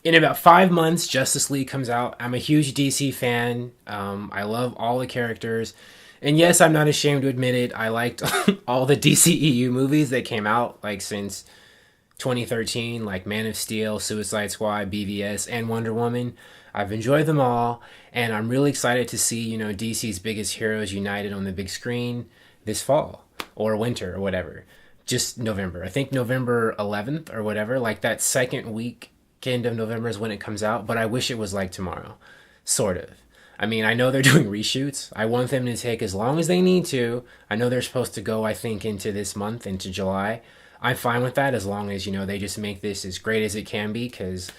In about 5 months, Justice League comes out. I'm a huge DC fan. I love all the characters. And yes, I'm not ashamed to admit it. I liked all the DCEU movies that came out like since 2013, like Man of Steel, Suicide Squad, BVS, and Wonder Woman. I've enjoyed them all, and I'm really excited to see, DC's biggest heroes united on the big screen this fall or winter or whatever. Just November. I think November 11th or whatever, like that second weekend of November is when it comes out, but I wish it was like tomorrow. Sort of. I mean, I know they're doing reshoots. I want them to take as long as they need to. I know they're supposed to go, I think, into this month, into July. I'm fine with that as long as, they just make this as great as it can be, because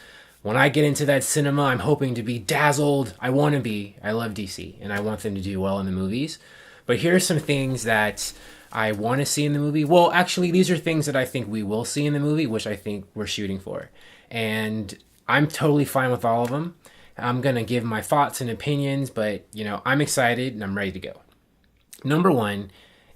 when I get into that cinema, I'm hoping to be dazzled. I want to be. I love DC, and I want them to do well in the movies. But here are some things that I want to see in the movie. Well, actually, these are things that I think we will see in the movie, which I think we're shooting for. And I'm totally fine with all of them. I'm going to give my thoughts and opinions, but, I'm excited and I'm ready to go. Number one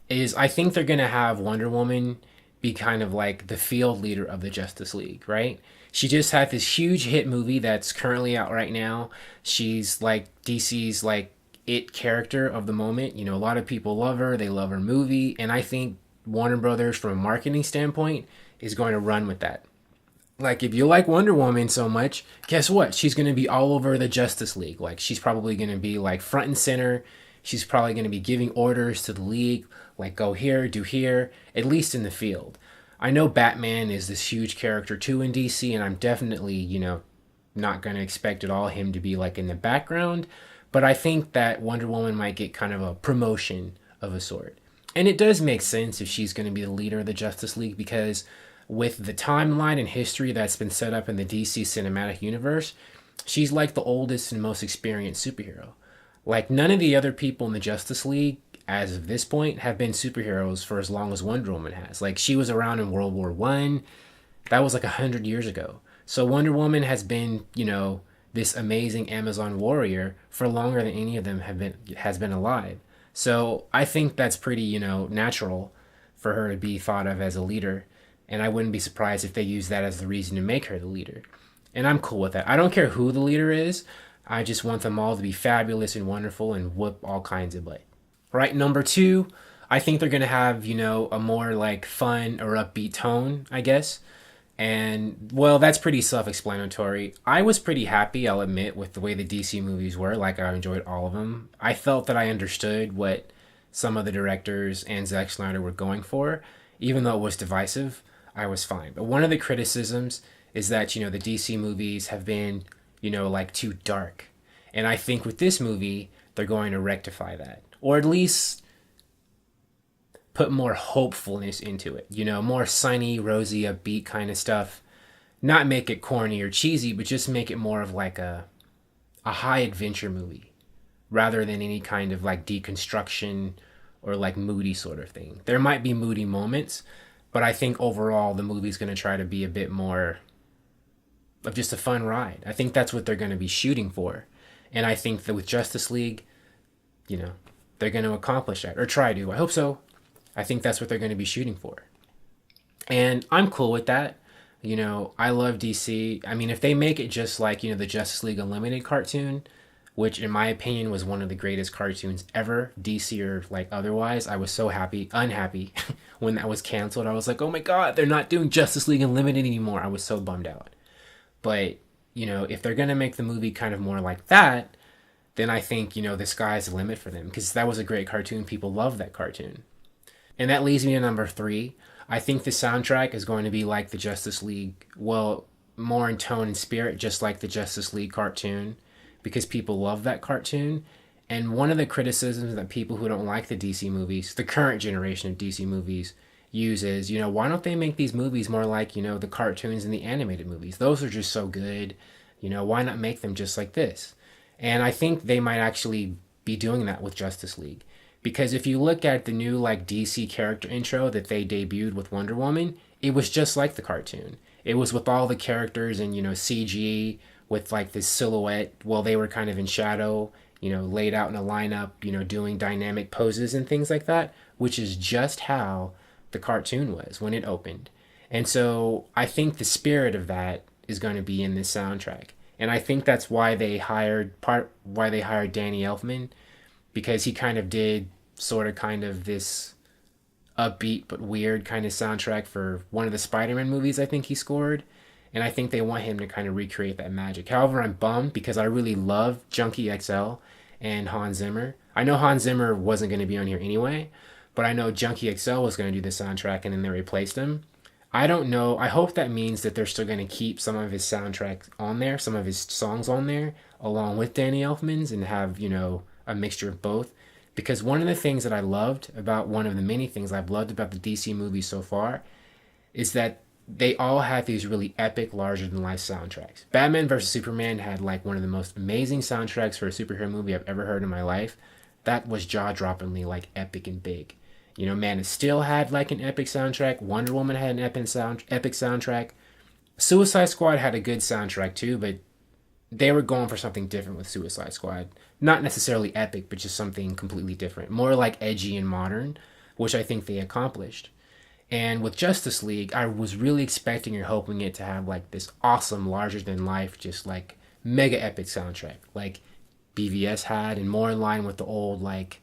is I think they're going to have Wonder Woman be kind of like the field leader of the Justice League, right? She just had this huge hit movie that's currently out right now. She's like DC's like it character of the moment. A lot of people love her. They love her movie. And I think Warner Brothers, from a marketing standpoint, is going to run with that. Like, if you like Wonder Woman so much, guess what? She's going to be all over the Justice League. Like, she's probably going to be, like, front and center. She's probably going to be giving orders to the League, like, go here, do here, at least in the field. I know Batman is this huge character, too, in DC, and I'm definitely, not going to expect at all him to be, like, in the background. But I think that Wonder Woman might get kind of a promotion of a sort. And it does make sense if she's going to be the leader of the Justice League, because with the timeline and history that's been set up in the DC cinematic universe, she's like the oldest and most experienced superhero. Like, none of the other people in the Justice League, as of this point, have been superheroes for as long as Wonder Woman has. Like, she was around in World War One. That was like 100 years ago. So Wonder Woman has been, this amazing Amazon warrior for longer than any of them has been alive. So I think that's pretty, natural for her to be thought of as a leader. And I wouldn't be surprised if they use that as the reason to make her the leader. And I'm cool with that. I don't care who the leader is. I just want them all to be fabulous and wonderful and whoop all kinds of butt. Right, number two, I think they're going to have, a more like fun or upbeat tone, I guess. And, well, that's pretty self-explanatory. I was pretty happy, I'll admit, with the way the DC movies were. Like, I enjoyed all of them. I felt that I understood what some of the directors and Zack Snyder were going for. Even though it was divisive, I was fine. But one of the criticisms is that, the DC movies have been, like too dark. And I think with this movie, they're going to rectify that. Or at least put more hopefulness into it. More sunny, rosy, upbeat kind of stuff. Not make it corny or cheesy, but just make it more of like a high adventure movie. Rather than any kind of like deconstruction or like moody sort of thing. There might be moody moments, but I think overall the movie's going to try to be a bit more of just a fun ride. I think that's what they're going to be shooting for. And I think that with Justice League, they're going to accomplish that, or try to. I hope so. I think that's what they're going to be shooting for. And I'm cool with that. I love DC. I mean, if they make it just like, the Justice League Unlimited cartoon, which in my opinion was one of the greatest cartoons ever, DC or like otherwise, I was so unhappy when that was canceled. I was like, oh my God, they're not doing Justice League Unlimited anymore. I was so bummed out. But, if they're going to make the movie kind of more like that, then I think, the sky's the limit for them, because that was a great cartoon. People love that cartoon. And that leads me to number three. I think the soundtrack is going to be like the Justice League, well, more in tone and spirit, just like the Justice League cartoon, because people love that cartoon. And one of the criticisms that people who don't like the DC movies, the current generation of DC movies, use is, why don't they make these movies more like, the cartoons and the animated movies? Those are just so good. Why not make them just like this? And I think they might actually be doing that with Justice League. Because if you look at the new like DC character intro that they debuted with Wonder Woman, it was just like the cartoon. It was with all the characters and, CG with like this silhouette. Well, they were kind of in shadow, laid out in a lineup, doing dynamic poses and things like that, which is just how the cartoon was when it opened. And so I think the spirit of that is going to be in this soundtrack. And I think that's why they hired Danny Elfman, because he kind of did sort of kind of this upbeat but weird kind of soundtrack for one of the Spider-Man movies I think he scored. And I think they want him to kind of recreate that magic. However, I'm bummed because I really love Junkie XL and Hans Zimmer. I know Hans Zimmer wasn't going to be on here anyway, but I know Junkie XL was going to do the soundtrack and then they replaced him. I don't know. I hope that means that they're still going to keep some of his soundtrack on there, some of his songs on there, along with Danny Elfman's, and have, a mixture of both. Because one of the things that I loved about, one of the many things I've loved about the DC movies so far, is that they all have these really epic, larger-than-life soundtracks. Batman vs. Superman had like one of the most amazing soundtracks for a superhero movie I've ever heard in my life. That was jaw-droppingly like epic and big. Man of Steel had like an epic soundtrack. Wonder Woman had an epic soundtrack. Suicide Squad had a good soundtrack too, but they were going for something different with Suicide Squad. Not necessarily epic, but just something completely different. More like edgy and modern, which I think they accomplished. And with Justice League, I was really expecting or hoping it to have like this awesome, larger than life, just like mega epic soundtrack, like BVS had, and more in line with the old like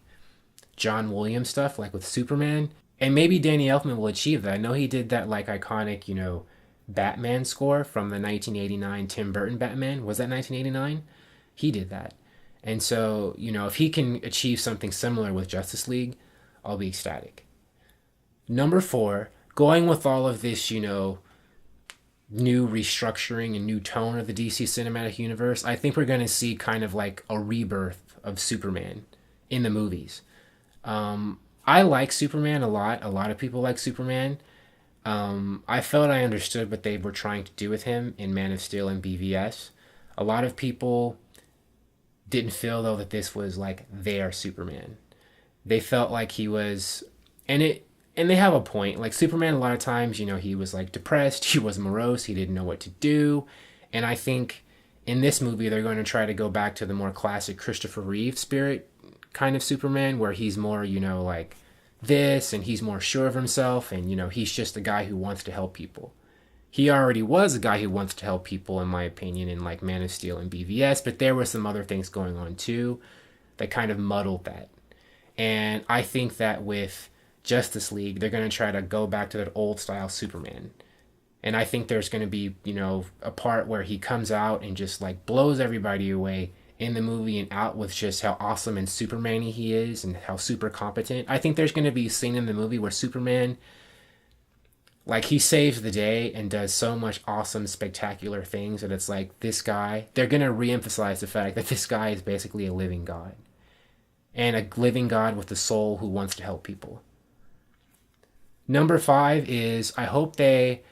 John Williams stuff, like with Superman. And maybe Danny Elfman will achieve that. I know he did that like iconic, Batman score from the 1989 Tim Burton Batman. Was that 1989? He did that. And so, if he can achieve something similar with Justice League, I'll be ecstatic. Number 4, going with all of this, new restructuring and new tone of the DC Cinematic Universe, I think we're going to see kind of like a rebirth of Superman in the movies. I like Superman a lot. A lot of people like Superman. I felt I understood what they were trying to do with him in Man of Steel and BVS. A lot of people didn't feel, though, that this was like their Superman. They felt like he was, and they have a point. Like Superman, a lot of times, he was like depressed, he was morose, he didn't know what to do. And I think in this movie, they're going to try to go back to the more classic Christopher Reeve spirit kind of Superman, where he's more, like this, and he's more sure of himself, and, he's just a guy who wants to help people. He already was a guy who wants to help people, in my opinion, in like Man of Steel and BVS, but there were some other things going on too that kind of muddled that. And I think that with Justice League, they're going to try to go back to that old style Superman. And I think there's going to be, a part where he comes out and just like blows everybody away in the movie, and out with just how awesome and Superman-y he is and how super competent. I think there's going to be a scene in the movie where Superman, like, he saves the day and does so much awesome, spectacular things that it's like, this guy, they're going to re-emphasize the fact that this guy is basically a living god. And a living god with a soul who wants to help people. Number 5 is, I hope they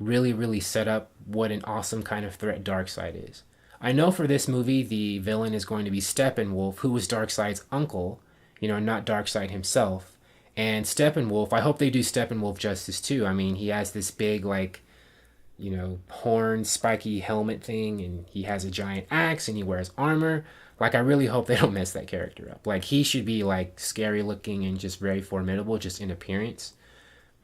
really, really set up what an awesome kind of threat Darkseid is. I know for this movie, the villain is going to be Steppenwolf, who was Darkseid's uncle, not Darkseid himself. And Steppenwolf, I hope they do Steppenwolf justice too. I mean, he has this big, like, horn, spiky helmet thing, and he has a giant axe, and he wears armor. Like, I really hope they don't mess that character up. Like, he should be, like, scary looking and just very formidable, just in appearance.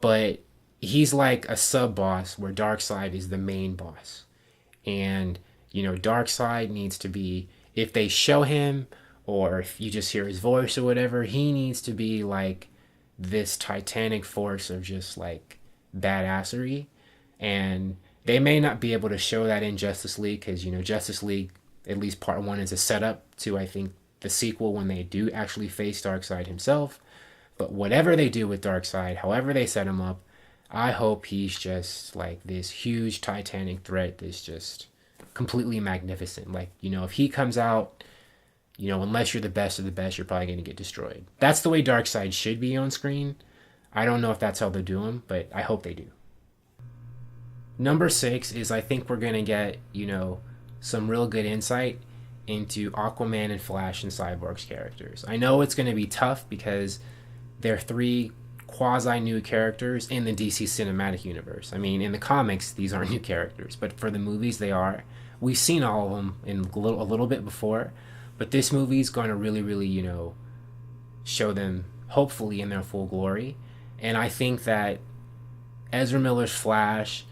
But he's like a sub-boss where Darkseid is the main boss. And Darkseid needs to be, if they show him, or if you just hear his voice or whatever, he needs to be like this titanic force of just like badassery. And they may not be able to show that in Justice League, because, Justice League, at least part 1, is a setup to, I think, the sequel when they do actually face Darkseid himself. But whatever they do with Darkseid, however they set him up, I hope he's just like this huge titanic threat that's just completely magnificent. Like, if he comes out, unless you're the best of the best, you're probably going to get destroyed. That's the way Darkseid should be on screen. I don't know if that's how they'll do him, but I hope they do. Number 6 is, I think we're going to get, some real good insight into Aquaman and Flash and Cyborg's characters. I know it's going to be tough because they're 3 quasi-new characters in the DC Cinematic Universe. I mean, in the comics, these aren't new characters, but for the movies, they are. We've seen all of them in a little bit before, but this movie is going to really, really, show them, hopefully, in their full glory. And I think that Ezra Miller's Flash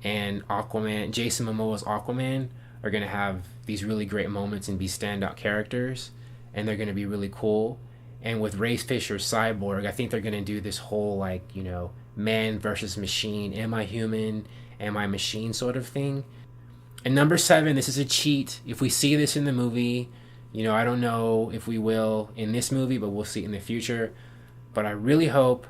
and Aquaman, Jason Momoa's Aquaman, are going to have these really great moments and be standout characters, and they're going to be really cool. And with Ray Fisher's Cyborg, I think they're going to do this whole, like, you know, man versus machine, am I human, am I machine sort of thing. And number 7, this is a cheat. If we see this in the movie, you know, I don't know if we will in this movie, but we'll see it in the future. But I really hope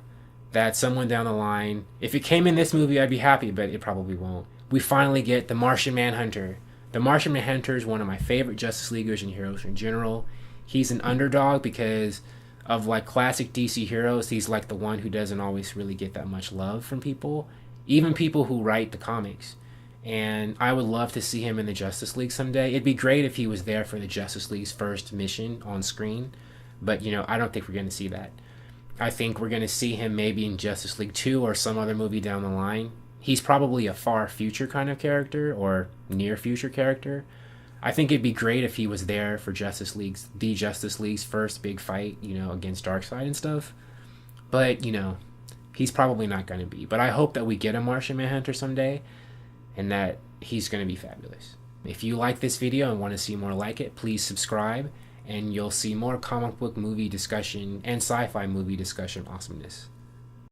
that someone down the line, if it came in this movie, I'd be happy, but it probably won't. We finally get the Martian Manhunter. The Martian Manhunter is one of my favorite Justice Leaguers and heroes in general. He's an underdog because of, like, classic DC heroes. He's like the one who doesn't always really get that much love from people, even people who write the comics. And I would love to see him in the Justice League someday. It'd be great if he was there for the Justice League's first mission on screen, but, you know, I don't think we're going to see that. I think we're going to see him maybe in Justice League 2 or some other movie down the line. He's probably a far future kind of character or near future character. I think it'd be great if he was there for the Justice League's first big fight, you know, against Darkseid and stuff. But, you know, he's probably not going to be. But I hope that we get a Martian Manhunter someday, and that he's going to be fabulous. If you like this video and want to see more like it, please subscribe, and you'll see more comic book movie discussion and sci-fi movie discussion awesomeness.